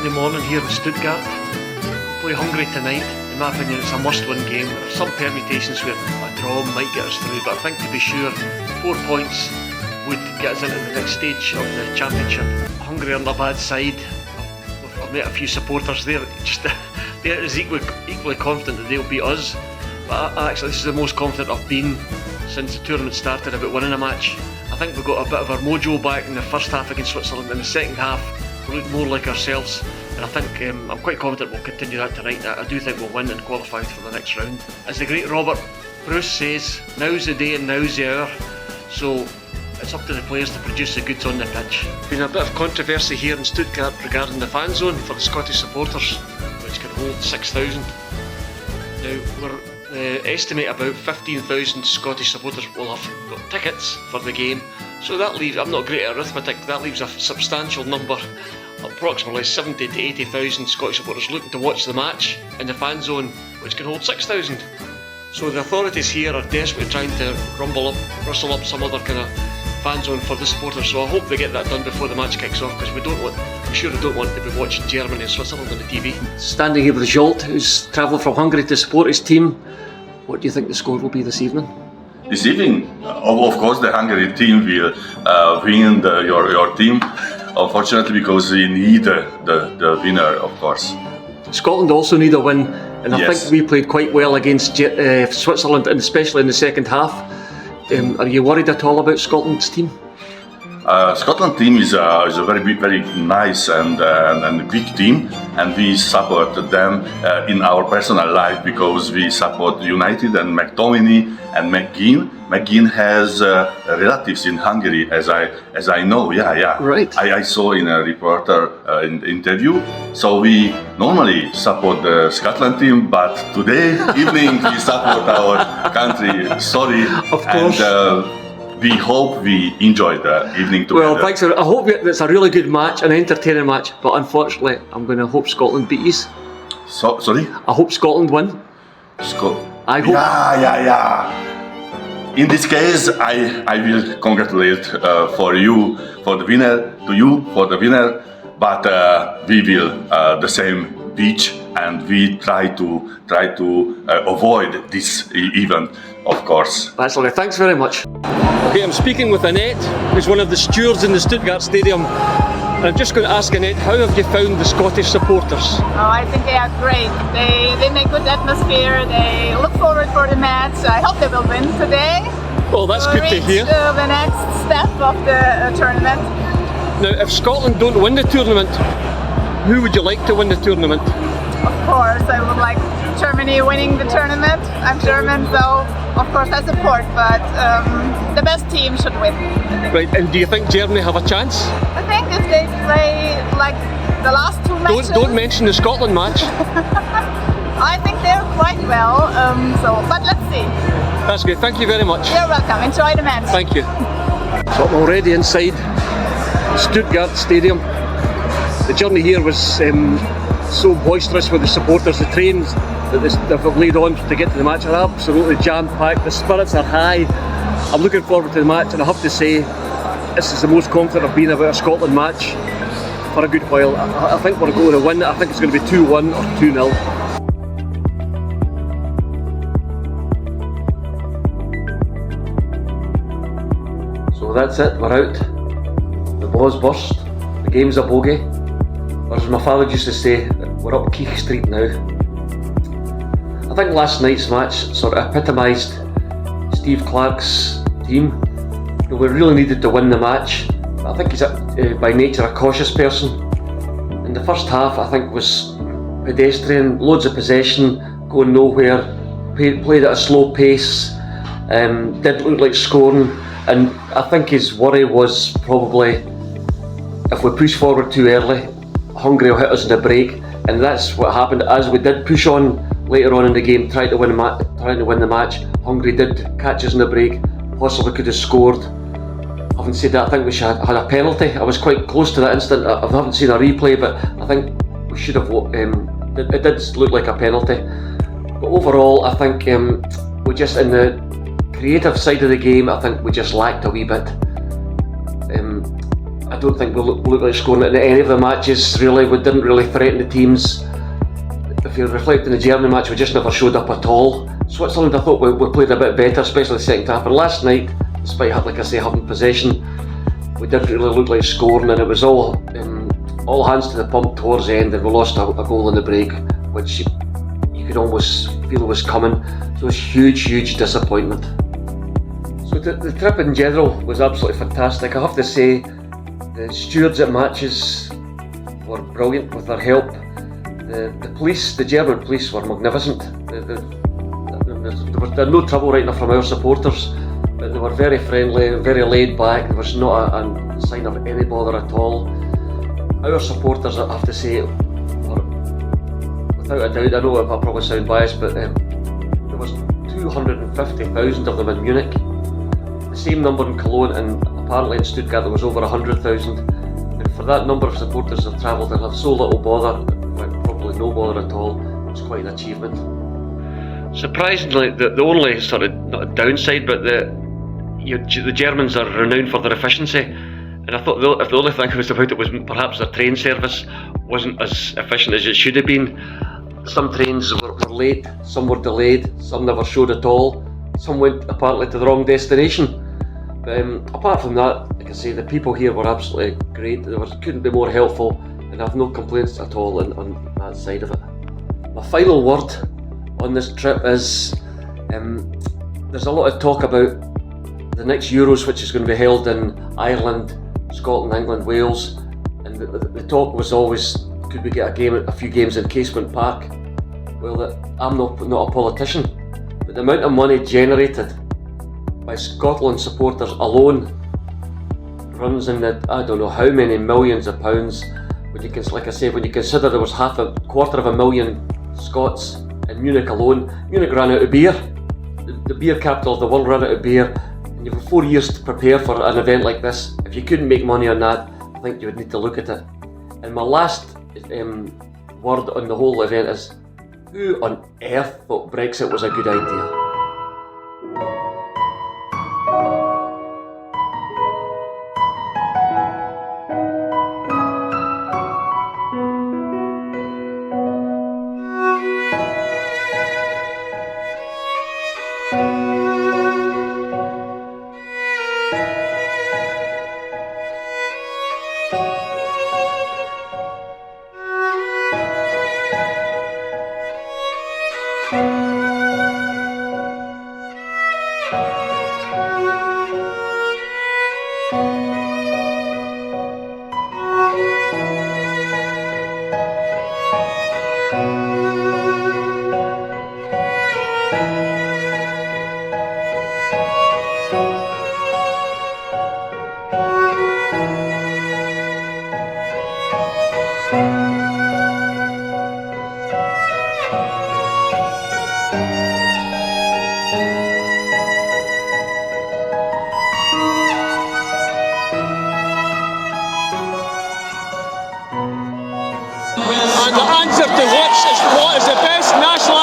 Sunday morning here in Stuttgart. We play Hungary tonight. In my opinion, it's a must-win game. There are some permutations where a draw might get us through, but I think to be sure, 4 points would get us into the next stage of the championship. Hungary aren't a bad side. I've met a few supporters there. They're as equally confident that they'll beat us. But actually, this is the most confident I've been since the tournament started about winning a match. I think we got a bit of our mojo back in the first half against Switzerland. In the second half, we looked more like ourselves. And I think I'm quite confident we'll continue that tonight. I do think we'll win and qualify for the next round. As the great Robert Bruce says, now's the day and now's the hour. So it's up to the players to produce the goods on the pitch. There's been a bit of controversy here in Stuttgart regarding the fan zone for the Scottish supporters, which can hold 6,000. Now we estimate about 15,000 Scottish supporters will have got tickets for the game. So that leaves, I'm not great at arithmetic, that leaves a substantial number, approximately 70 to 80,000 Scottish supporters looking to watch the match in the fan zone, which can hold 6,000. So the authorities here are desperately trying to rustle up some other kind of fan zone for the supporters. So I hope they get that done before the match kicks off, because we surely don't want to be watching Germany and Switzerland on the TV. Standing here with Jolt, who's travelled from Hungary to support his team. What do you think the score will be this evening? This evening, of course, the Hungary team will win your team. Unfortunately, because we need the winner, of course. Scotland also need a win, and I Yes. think we played quite well against Switzerland, and especially in the second half. Are you worried at all about Scotland's team? Scotland team is a very nice and big team, and we support them in our personal life because we support United and McTominay and McGinn. McGinn has relatives in Hungary, as I know. Yeah. Right. I saw in a reporter interview. So we normally support the Scotland team, but today evening we support our country. Sorry. Of course. And, we hope we enjoy the evening together. Well, thanks. I hope it's a really good match, an entertaining match. But unfortunately, I'm going to hope Scotland beat us. Sorry? I hope Scotland win. I hope. Yeah. In this case, I will congratulate for the winner. But we will the same beach, and we try to avoid this event, of course. That's lovely. Thanks very much. Okay, I'm speaking with Annette, who's one of the stewards in the Stuttgart Stadium. And I'm just going to ask Annette, how have you found the Scottish supporters? Oh, I think they are great. They make good atmosphere. They look forward for the match. I hope they will win today. Well, that's good to hear. The next step of the tournament. Now, if Scotland don't win the tournament, who would you like to win the tournament? Of course, I would like Germany winning the tournament. I'm German, so of course I support, but the best team should win. Right, and do you think Germany have a chance? I think if they play like the last two matches... Don't mention the Scotland match. I think they're quite well, but let's see. That's good, thank you very much. You're welcome, enjoy the match. Thank you. So I'm already inside Stuttgart Stadium. The journey here was so boisterous with the supporters. The trains that they've laid on to get to the match are absolutely jam-packed. The spirits are high. I'm looking forward to the match, and I have to say, this is the most confident I've been about a Scotland match for a good while. I think we're going to win. I think it's going to be 2-1 or 2-0. So that's it, we're out. The ball's burst, the game's a bogey. Or as my father used to say, we're up Keith Street now. I think last night's match sort of epitomised Steve Clarke's team. We really needed to win the match. I think he's by nature a cautious person. In the first half, I think was pedestrian, loads of possession, going nowhere, played at a slow pace, didn't look like scoring, and I think his worry was probably if we push forward too early, Hungary will hit us in the break, and that's what happened. As we did push on later on in the game, trying to win the match, Hungary did catch us in the break, possibly could have scored. Having said that, I think we should have had a penalty. I was quite close to that instant. I haven't seen a replay, but I think we should have. It did look like a penalty. But overall, I think we just, in the creative side of the game, I think we just lacked a wee bit. I don't think we looked like scoring in any of the matches, really. We didn't really threaten the teams. If you reflect on the German match, we just never showed up at all. Switzerland, I thought we played a bit better, especially the second half. And last night, despite, like I say, having possession, we didn't really look like scoring, and it was all hands to the pump towards the end, and we lost a goal in the break, which you could almost feel was coming. So it was huge disappointment. So the trip in general was absolutely fantastic. I have to say, the stewards at matches were brilliant with their help. The police, the German police, were magnificent. There was no trouble right enough from our supporters. They were very friendly, very laid back. There was not a sign of any bother at all. Our supporters, I have to say, were, without a doubt, I know I probably sound biased, but there was 250,000 of them in Munich. The same number in Cologne, and apparently in Stuttgart there was over 100,000. And for that number of supporters that travelled and had so little bother, probably no bother at all, it was quite an achievement. Surprisingly, the only sort of, not a downside, but the Germans are renowned for their efficiency, and I thought if the only thing was about it was perhaps their train service wasn't as efficient as it should have been. Some trains were late, some were delayed, some never showed at all, some went apparently to the wrong destination. But apart from that, like I say, the people here were absolutely great. They couldn't be more helpful, and I have no complaints at all on that side of it. My final word on this trip is there's a lot of talk about the next Euros, which is going to be held in Ireland, Scotland, England, Wales, and the talk was always, could we get a few games in Casement Park? Well, I'm not a politician, but the amount of money generated by Scotland supporters alone runs in the, I don't know how many millions of pounds. When you can, like I say, when you consider there was quarter of a million Scots in Munich alone. Munich ran out of beer. The beer capital of the world ran out of beer. And you've got 4 years to prepare for an event like this. If you couldn't make money on that, I think you would need to look at it. And my last word on the whole event is, who on earth thought Brexit was a good idea? And the answer to what is the best national